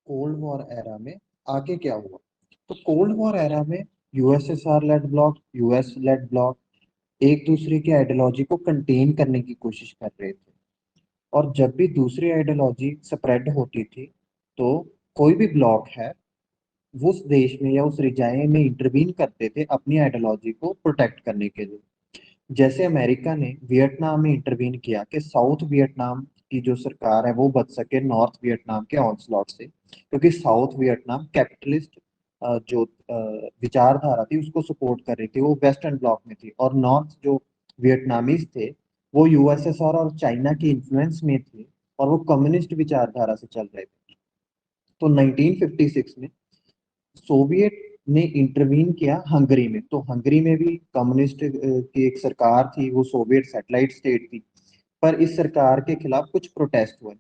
Cold war era में आगे क्या हुआ? तो कोल्ड वॉर एरा में USSR led bloc, US led bloc एक दूसरे की आइडियोलॉजी को कंटेन करने की कोशिश कर रहे थे। और जब भी दूसरी आइडियोलॉजी स्प्रेड होती थी, तो कोई भी ब्लॉक है वो उस देश में या उस रिजाइन में इंटरवीन करते थे अपनी आइडियोलॉजी को प्रोटेक्ट करने के लिए। जैसे अमेरिका ने वियतनाम में इंटरवीन किया कि साउथ वियतनाम की जो सरकार है वो बच सके नॉर्थ वियतनाम के ऑनस्लॉट से, क्योंकि साउथ वियतनाम कैपिटलिस्ट जो विचारधारा थी उसको सपोर्ट कर रही थी, वो वेस्टर्न ब्लॉक में थी। और नॉर्थ जो वियतनामीज थे वो यूएसएसआर और चाइना के इन्फ्लुएंस में थे और वो कम्युनिस्ट विचारधारा से चल रहे थे। तो 1956 में सोवियत ने इंटरवीन किया हंगरी में। तो हंगरी में भी कम्युनिस्ट की एक सरकार थी, वो सोवियत सैटेलाइट स्टेट थी। पर इस सरकार के खिलाफ कुछ प्रोटेस्ट हुए,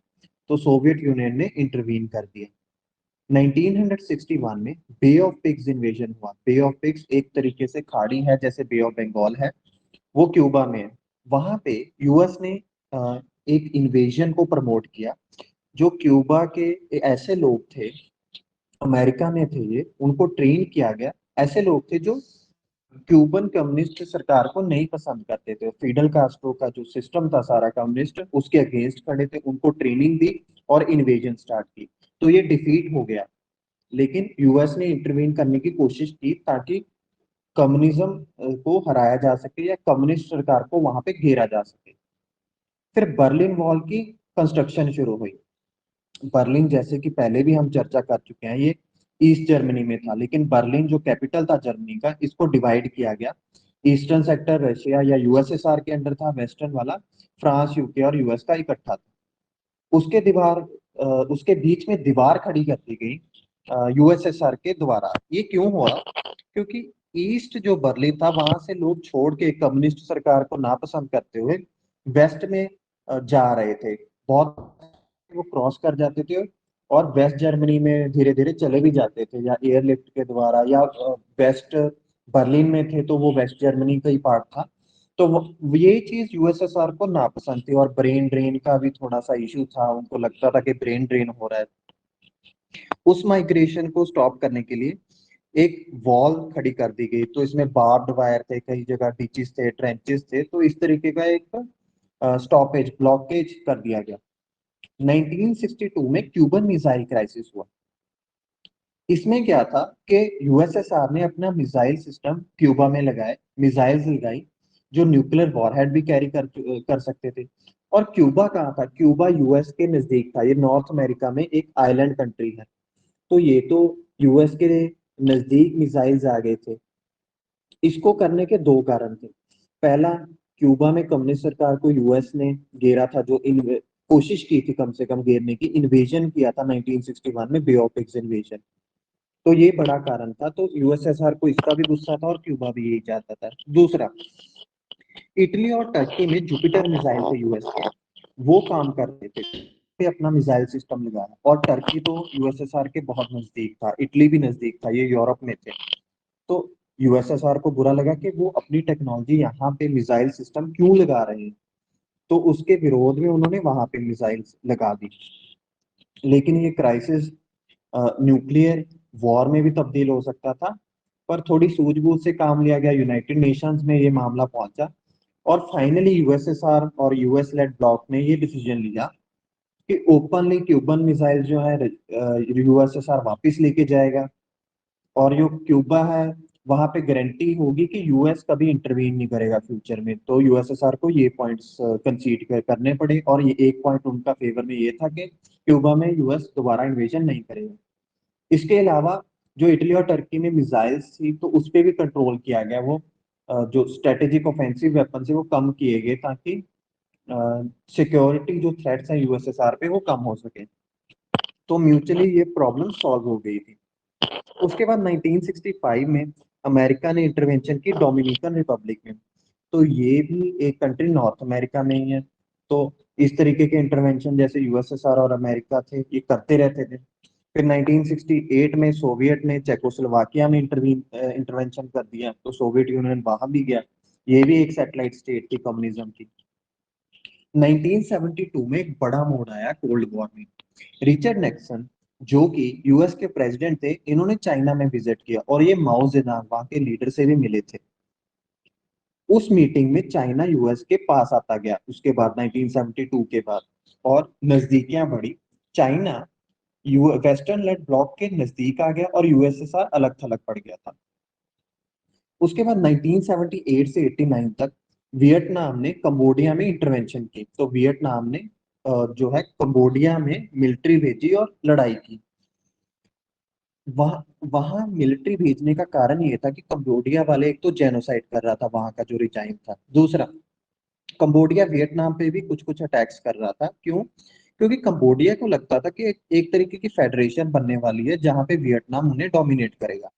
तो सोवियत यूनियन ने इंटरवीन कर दिया। 1961 में बे ऑफ पिग्स इन्वेजन हुआ। बे ऑफ पिग्स एक तरीके से खाड़ी है जैसे बे ऑफ बंगाल है, वो क्यूबा में है। वहां पे यूएस ने एक इन्वेजन को प्रमोट किया। जो क्यूबा के ऐसे लोग थे, अमेरिका में थे ये, उनको ट्रेन किया गया। ऐसे लोग थे जो क्यूबन कम्युनिस्ट सरकार को नहीं पसंद करते थे। फिडल कास्ट्रो का जो सिस्टम था सारा कम्युनिस्ट, उसके अगेंस्ट खड़े थे, उनको ट्रेनिंग दी और इन्वेजन स्टार्ट की। तो ये डिफीट हो गया, लेकिन यूएस ने इंटरवीन करने की कोशिश की ताकि कम्युनिज्म को हराया जा सके या कम्युनिस्ट सरकार को वहां पे घेरा जा सके। फिर बर्लिन वॉल की कंस्ट्रक्शन शुरू हुई। बर्लिन, जैसे कि पहले भी हम चर्चा कर चुके हैं, ये ईस्ट जर्मनी में था, लेकिन बर्लिन जो कैपिटल था जर्मनी का, इसको डिवाइड किया गया। ईस्टर्न सेक्टर रशिया या यूएसएसआर के अंडर था, वेस्टर्न वाला फ्रांस, यूके और यूएस का इकट्ठा था। उसके दीवार उसके बीच में दीवार खड़ी कर दी गई यूएसएसआर के द्वारा। ये क्यों हुआ? क्योंकि ईस्ट जो बर्लिन था वहां से लोग छोड़ के कम्युनिस्ट सरकार को नापसंद करते हुए वेस्ट में जा रहे थे। बहुत वो क्रॉस कर जाते थे और वेस्ट जर्मनी में धीरे धीरे चले भी जाते थे, या एयरलिफ्ट के द्वारा, या वेस्ट बर्लिन में थे तो वो वेस्ट जर्मनी का ही पार्ट था। तो ये चीज यूएसएसआर को नापसंद थी। और ब्रेन ड्रेन का भी थोड़ा सा इशू था, उनको लगता था कि ब्रेन ड्रेन हो रहा है। उस माइग्रेशन को स्टॉप करने के लिए एक वॉल खड़ी कर दी गई। तो इसमें बार्ब्ड वायर थे, कई जगह डिचेस थे, ट्रेंचेस थे, तो इस तरीके का एक स्टॉपेज, ब्लॉकेज कर दिया गया। 1962 में क्यूबन मिसाइल क्राइसिस हुआ। इसमें क्या था कि यूएसएसआर ने अपना मिसाइल सिस्टम क्यूबा में लगाए, मिसाइल्स लगाई जो न्यूक्लियर वॉरहेड भी कैरी कर सकते थे। और क्यूबा कहाँ था? क्यूबा यूएस के नजदीक था, ये नॉर्थ अमेरिका में एक आइलैंड कंट्री है। तो ये तो यूएस के नजदीक मिसाइल्स आ गए थे। इसको करने के दो कारण थे। पहला, क्यूबा में कम्युनिस्ट सरकार को यूएस ने घेरा था, जो इन कोशिश की थी कम से कम घेरने की, इन्वेजन किया था 1961 में, बे ऑफ पिग्स इन्वेजन। तो ये बड़ा कारण था। तो यूएसएसआर को इसका भी गुस्सा था और क्यूबा भी यही चाहता था। दूसरा, इटली और टर्की में जुपिटर मिसाइल थे यूएस के, वो काम कर रहे थे पे अपना मिसाइल सिस्टम लगाया। और टर्की तो यूएसएसआर के बहुत नजदीक था, इटली भी नजदीक था, ये यूरोप में थे। तो यूएसएसआर को बुरा लगा कि वो अपनी टेक्नोलॉजी यहाँ पे मिसाइल सिस्टम क्यों लगा रहे हैं। तो उसके विरोध में उन्होंने वहां पे मिसाइल लगा दी। लेकिन ये क्राइसिस न्यूक्लियर वॉर में भी तब्दील हो सकता था, पर थोड़ी सूझबूझ से काम लिया गया। यूनाइटेड नेशंस में ये मामला पहुंचा और फाइनली यूएसएसआर और यूएस लेड ब्लॉक ने ये डिसीजन लिया कि ओपनली क्यूबन मिसाइल जो है यूएसएसआर वापस लेके जाएगा। और जो क्यूबा है वहां पे गारंटी होगी कि यूएस कभी इंटरवीन नहीं करेगा फ्यूचर में। तो यूएसएसआर को ये पॉइंट्स कंसीड करने पड़े, और ये एक पॉइंट उनका फेवर में ये था कि क्यूबा में यूएस दोबारा इन्वेजन नहीं करेगा। इसके अलावा जो इटली और टर्की में मिसाइल्स थी तो उस पर भी कंट्रोल किया गया। वो जो स्ट्रेटेजिक ऑफेंसिव वेपन से वो कम किए गए ताकि सिक्योरिटी जो थ्रेट्स हैं यूएसएसआर पे वो कम हो सके। तो म्यूचुअली ये प्रॉब्लम सॉल्व हो गई थी। उसके बाद 1965 में अमेरिका ने इंटरवेंशन की डोमिनिकन रिपब्लिक में। तो ये भी एक कंट्री नॉर्थ अमेरिका में ही है। तो इस तरीके के इंटरवेंशन जैसे यूएसएसआर और अमेरिका थे ये करते रहते थे। फिर 1968 में सोवियत ने चेकोस्लोवाकिया में इंटरवेंशन कर दिया, तो सोवियत यूनियन वहां भी गया। ये भी एक सैटेलाइट स्टेट थी कम्युनिज्म की। 1972 में एक बड़ा मोड़ आया कोल्ड वॉर में। रिचर्ड निक्सन जो कि यूएस के प्रेसिडेंट थे, इन्होंने चाइना में विजिट किया और ये माओ जेडुंग वहां के लीडर से भी मिले थे। उस मीटिंग में चाइना यूएस के पास आता गया उसके बाद 1972 के बाद, और नजदीकियां बढ़ी। चाइना यू वेस्टर्न लेड ब्लॉक के नजदीक आ गया और यूएसएसआर अलग थलग पड़ गया था। उसके बाद 1978 से 89 तक वियतनाम ने कंबोडिया में इंटरवेंशन की। तो वियतनाम ने जो है कंबोडिया में मिलिट्री भेजी और लड़ाई की। वहां वहां मिलिट्री भेजने का कारण ये था कि कंबोडिया वाले एक तो जेनोसाइड कर रहा था वहां का जो रिजाइम था, दूसरा कंबोडिया वियतनाम पे भी कुछ कुछ अटैक्स कर रहा था। क्यों? क्योंकि कंबोडिया को लगता था कि एक तरीके की फेडरेशन बनने वाली है जहां पे वियतनाम उन्हें डोमिनेट करेगा।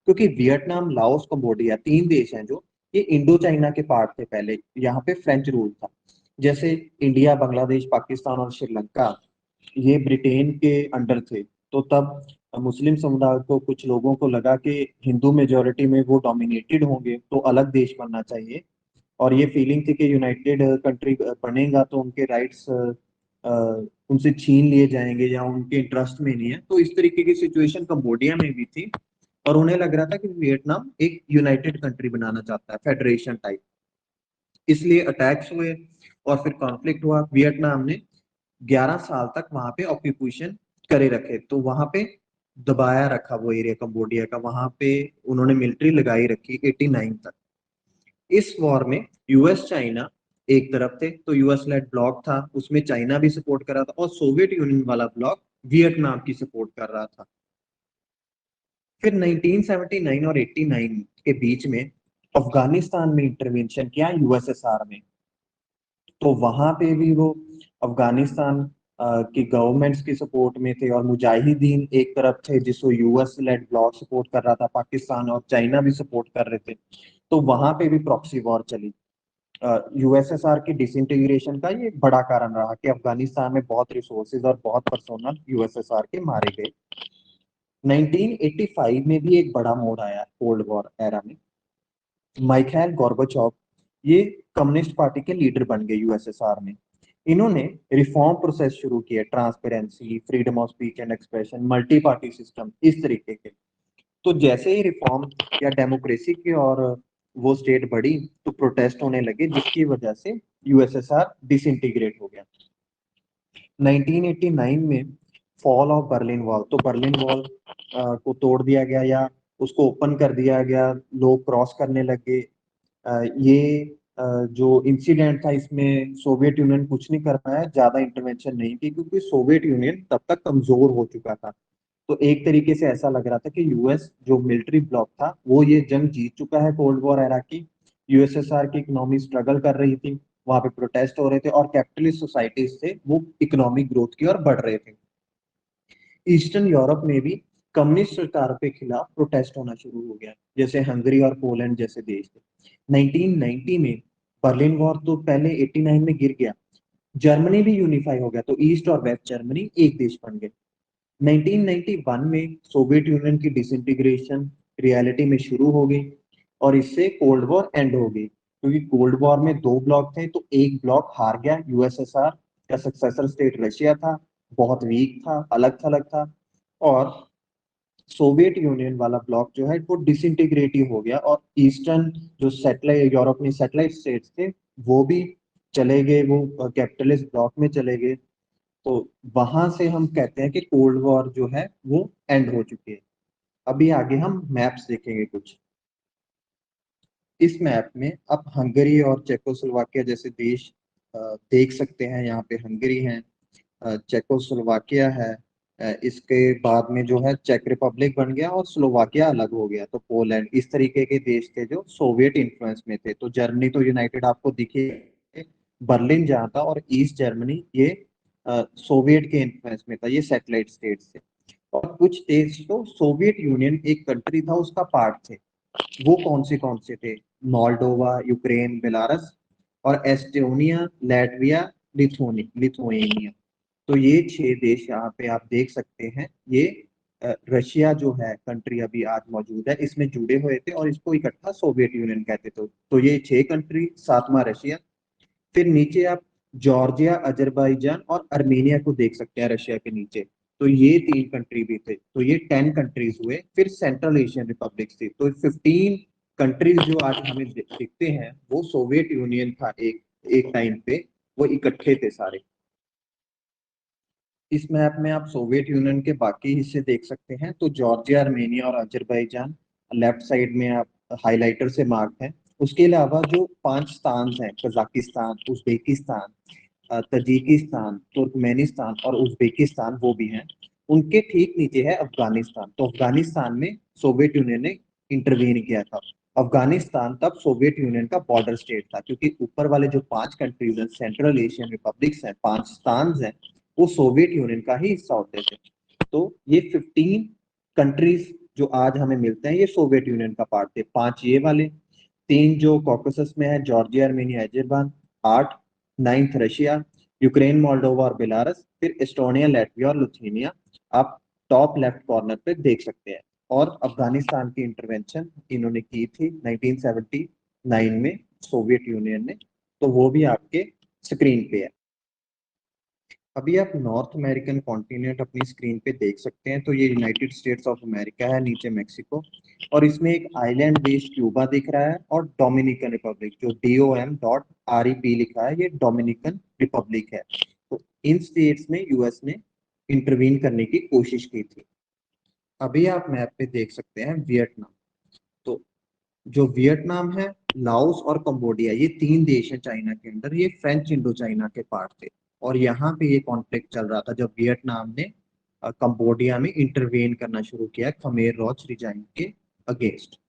क्योंकि वियतनाम, लाओस, कंबोडिया तीन देश हैं जो ये इंडो चाइना के पार्ट थे पहले, यहाँ पे फ्रेंच रूल था। जैसे इंडिया, बांग्लादेश, पाकिस्तान और श्रीलंका ये ब्रिटेन के अंडर थे। तो तब मुस्लिम समुदाय को, कुछ लोगों को लगा कि हिंदू मेजोरिटी में वो डोमिनेटेड होंगे तो अलग देश बनना चाहिए। और ये फीलिंग थी कि यूनाइटेड कंट्री बनेगा तो उनके राइट्स उनसे छीन लिए जाएंगे या उनके इंटरेस्ट में नहीं है। तो इस तरीके की सिचुएशन कंबोडिया में भी थी और उन्हें लग रहा था कि वियतनाम एक यूनाइटेड कंट्री बनाना चाहता है, फेडरेशन टाइप। इसलिए अटैक्स हुए और फिर कॉन्फ्लिक्ट हुआ। वियतनाम ने 11 साल तक वहां पे ऑक्यूपेशन करे रखे, तो वहां पे दबाया रखा वो एरिया कंबोडिया का, वहां पे उन्होंने मिलिट्री लगाई रखी 89 तक। इस वॉर में यूएस चाइना एक तरफ थे, तो यूएस लेड ब्लॉक था, उसमें चाइना भी सपोर्ट कर रहा था और सोवियत यूनियन वाला ब्लॉक वियतनाम की सपोर्ट कर रहा था। फिर 1979 और 89 के बीच में अफगानिस्तान में इंटरवेंशन किया यूएसएसआर में। तो वहां पे भी वो अफगानिस्तान की गवर्नमेंट्स की सपोर्ट में थे और मुजाहिदीन एक तरफ थे जिसको यूएस लेड ब्लॉक सपोर्ट कर रहा था, पाकिस्तान और चाइना भी सपोर्ट कर रहे थे। तो वहां पे भी प्रॉक्सी वॉर चली। यूएसएसआर की डिसइंटीग्रेशन का ये बड़ा कारण रहा कि अफगानिस्तान में बहुत रिसोर्सेज और बहुत पर्सोनल यूएसएसआर के मारे गए। 1985 में भी एक बड़ा मोड़ आया कोल्ड वॉर एरा में। माइखेल गोर्बाचोव ये कम्युनिस्ट पार्टी के लीडर बन गए यूएसएसआर में। इन्होंने रिफॉर्म प्रोसेस शुरू किया, transparency, freedom of speech and expression, multi party system, इस तरीके के। तो जैसे ही रिफॉर्म या डेमोक्रेसी की और वो स्टेट बढ़ी तो प्रोटेस्ट होने लगे, जिसकी वजह से यूएसएसआर डिसइंटीग्रेट हो गया। 1989 में फॉल ऑफ बर्लिन वॉल, तो बर्लिन वॉल को तोड़ दिया गया या उसको ओपन कर दिया गया, लोग क्रॉस करने लगे। ये जो इंसिडेंट था इसमें सोवियत यूनियन कुछ नहीं कर पाया, ज्यादा इंटरवेंशन नहीं की क्योंकि सोवियत यूनियन तब तक कमजोर हो चुका था। तो एक तरीके से ऐसा लग रहा था कि यूएस जो मिलिट्री ब्लॉक था वो ये जंग जीत चुका है कोल्ड वॉर एरा की। यूएसएसआर की इकोनॉमी स्ट्रगल कर रही थी, वहां पे प्रोटेस्ट हो रहे थे और कैपिटलिस्ट सोसाइटीज से वो इकोनॉमिक ग्रोथ की ओर बढ़ रहे थे। ईस्टर्न यूरोप में भी कम्युनिस्ट सरकार के खिलाफ प्रोटेस्ट होना शुरू हो गया, जैसे हंगरी और पोलैंड जैसे देश थे। 1990 में बर्लिन वॉर तो पहले 89 में गिर गया, जर्मनी भी यूनिफाई हो गया, तो ईस्ट और वेस्ट जर्मनी एक देश बन गए। 1991 में सोवियत यूनियन की डिसइंटीग्रेशन रियलिटी में शुरू हो गई और इससे कोल्ड वॉर एंड हो गई। क्योंकि कोल्ड वॉर में दो ब्लॉक थे, तो एक ब्लॉक हार गया, यूएसएसआर का सक्सेसर स्टेट रशिया था, बहुत वीक था, अलग थलग था। और सोवियत यूनियन वाला ब्लॉक जो है वो डिसइंटीग्रेट ही हो गया और ईस्टर्न जो सैटेलाइट यूरोप में सैटेलाइट स्टेट्स थे वो भी चले गए, वो कैपिटलिस्ट ब्लॉक में चले गए। तो वहां से हम कहते हैं कि कोल्ड वॉर जो है वो एंड हो चुकी है। अभी आगे हम मैप्स देखेंगे कुछ। इस मैप में आप हंगरी और चेकोस्लोवाकिया जैसे देश देख सकते हैं। यहाँ पे हंगरी है, चेकोस्लोवाकिया है, इसके बाद में जो है चेक रिपब्लिक बन गया और स्लोवाकिया अलग हो गया, तो पोलैंड, इस तरीके के देश थे जो सोवियत इन्फ्लुएंस में थे। तो जर्मनी तो यूनाइटेड आपको दिखे, बर्लिन जहाँ था, और ईस्ट जर्मनी ये सोवियत के इन्फ्लुएंस में था, ये सैटेलाइट स्टेट्स थे। और कुछ देश तो सोवियत यूनियन एक कंट्री था उसका पार्ट थे। वो कौन से थे? मोल्डोवा, यूक्रेन, बेलारस और एस्टोनिया, लैटविया, लिथुआनिया। तो ये छह देश यहाँ पे आप देख सकते हैं। ये रशिया जो है कंट्री अभी आज मौजूद है, इसमें जुड़े हुए थे और इसको इकट्ठा सोवियत यूनियन कहते थे। तो ये छह कंट्री, सातवां रशिया। फिर नीचे आप जॉर्जिया, अजरबैजान और अर्मेनिया को देख सकते हैं रशिया के नीचे। तो ये 3 कंट्री भी थे, तो ये 10 कंट्रीज हुए। फिर सेंट्रल एशियन रिपब्लिक थी, तो 15 कंट्रीज जो आज हमें दिखते हैं वो सोवियत यूनियन था एक एक टाइम पे, वो इकट्ठे थे सारे। इस मैप में आप सोवियत यूनियन के बाकी हिस्से देख सकते हैं, तो जॉर्जिया, आर्मेनिया और अजरबैजान लेफ्ट साइड में आप हाइलाइटर से मार्क है। उसके अलावा जो 5 स्थान हैं, कजाकिस्तान, उज्बेकिस्तान, तजिकिस्तान, तुर्कमेनिस्तान और उज्बेकिस्तान, वो भी हैं। उनके ठीक नीचे है अफगानिस्तान। तो अफगानिस्तान में सोवियत यूनियन ने इंटरवीन किया था। अफगानिस्तान तब सोवियत यूनियन का बॉर्डर स्टेट था, क्योंकि ऊपर वाले जो 5 कंट्रीज हैं, सेंट्रल एशियन रिपब्लिक्स हैं, 5 स्थान हैं, वो सोवियत यूनियन का ही हिस्सा होते थे। तो ये 15 कंट्रीज जो आज हमें मिलते हैं, ये सोवियत यूनियन का पार्ट थे। 5 ये वाले, 3 जो कॉकेसस में है, Georgia, Armenia, Azerbaijan. 8, 9th Russia, Ukraine, Moldova और बेलारस। फिर एस्टोनिया, लातविया और लिथुआनिया आप टॉप लेफ्ट कॉर्नर पे देख सकते हैं। और अफगानिस्तान की इंटरवेंशन इन्होंने की थी 1979 में, सोवियत यूनियन ने। तो वो भी आपके स्क्रीन पे है। अभी आप नॉर्थ अमेरिकन कॉन्टिनेंट अपनी स्क्रीन पे देख सकते हैं, तो ये यूनाइटेड स्टेट्स ऑफ अमेरिका है, नीचे मैक्सिको, और इसमें एक आइलैंड बेस्ड क्यूबा दिख रहा है, और डोमिनिकन रिपब्लिक, जो DOM.REP लिखा है, ये डोमिनिकन रिपब्लिक है। तो इन स्टेट्स में यूएस ने इंटरवीन करने की कोशिश की थी। अभी आप मैप पे देख सकते हैं वियतनाम। तो जो वियतनाम है, लाओस और कंबोडिया, ये 3 देश हैं चाइना के अंदर, ये फ्रेंच इंडो चाइना के पार्ट थे। और यहाँ पे ये कॉन्फ्लिक्ट चल रहा था जब वियतनाम ने कंबोडिया में इंटरवेन करना शुरू किया खमेर रोच रिजाइम के अगेंस्ट।